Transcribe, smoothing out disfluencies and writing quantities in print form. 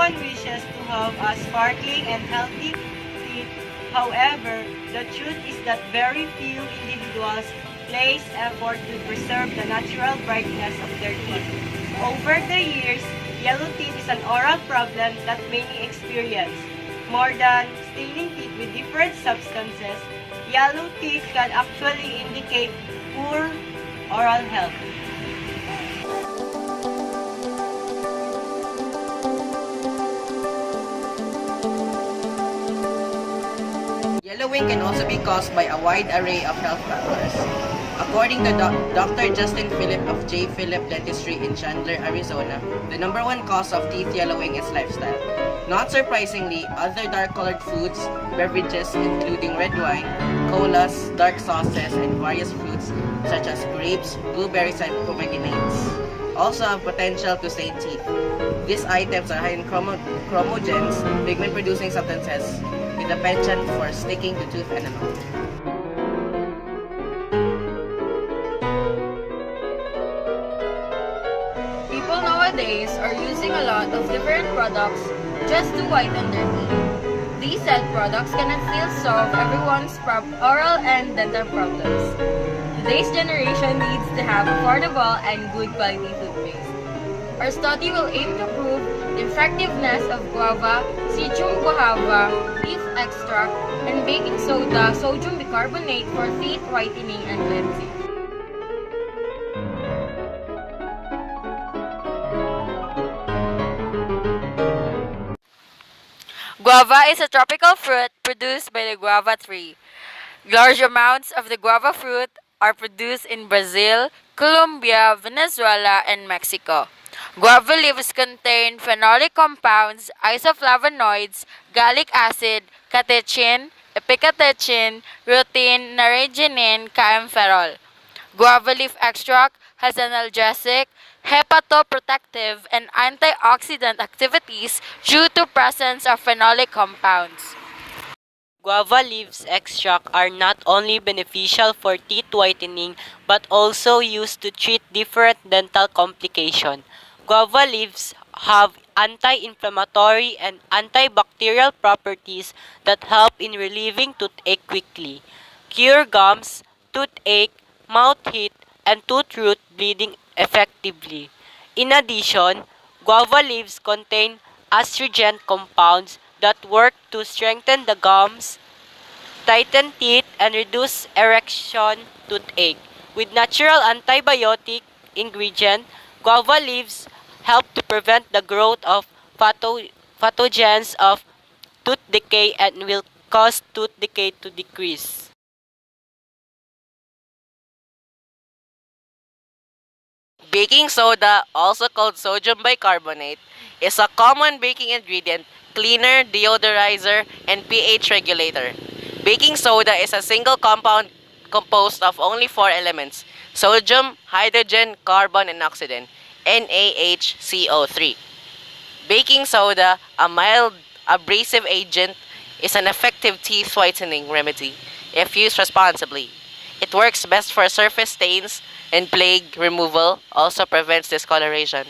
Everyone wishes to have a sparkling and healthy teeth. However, the truth is that very few individuals place effort to preserve the natural brightness of their teeth. Over the years, yellow teeth is an oral problem that many experience. More than staining teeth with different substances, yellow teeth can actually indicate poor oral health. Yellowing can also be caused by a wide array of health factors. According to Dr. Justin Phillip of J. Phillip Dentistry in Chandler, Arizona, the number one cause of teeth yellowing is lifestyle. Not surprisingly, other dark-colored foods, beverages including red wine, colas, dark sauces, and various fruits such as grapes, blueberries, and pomegranates also have potential to stain teeth. These items are high in chromogens, pigment-producing substances, with a penchant for sticking to tooth enamel. People nowadays are using a lot of different products just to whiten their teeth. These said products cannot still solve everyone's oral and dental problems. Today's generation needs to have affordable and good quality toothpaste. Our study will aim to prove the effectiveness of guava, guava, leaf extract, and baking soda, sodium bicarbonate for teeth whitening and cleansing. Guava is a tropical fruit produced by the guava tree. Large amounts of the guava fruit are produced in Brazil, Colombia, Venezuela, and Mexico. Guava leaves contain phenolic compounds, isoflavonoids, gallic acid, catechin, epicatechin, rutin, naringenin, kaempferol. Guava leaf extract has analgesic, hepatoprotective, and antioxidant activities due to presence of phenolic compounds. Guava leaves extract are not only beneficial for teeth whitening but also used to treat different dental complications. Guava leaves have anti-inflammatory and antibacterial properties that help in relieving toothache quickly, cure gums, toothache, mouth heat, and tooth root bleeding effectively. In addition, guava leaves contain astringent compounds that work to strengthen the gums, tighten teeth, and reduce erection toothache. With natural antibiotic ingredient, guava leaves help to prevent the growth of pathogens of tooth decay and will cause tooth decay to decrease. Baking soda, also called sodium bicarbonate, is a common baking ingredient, cleaner, deodorizer, and pH regulator. Baking soda is a single compound composed of only 4 elements: sodium, hydrogen, carbon, and oxygen, NaHCO3. Baking soda, a mild abrasive agent, is an effective teeth whitening remedy if used responsibly. It works best for surface stains and plaque removal, also prevents discoloration.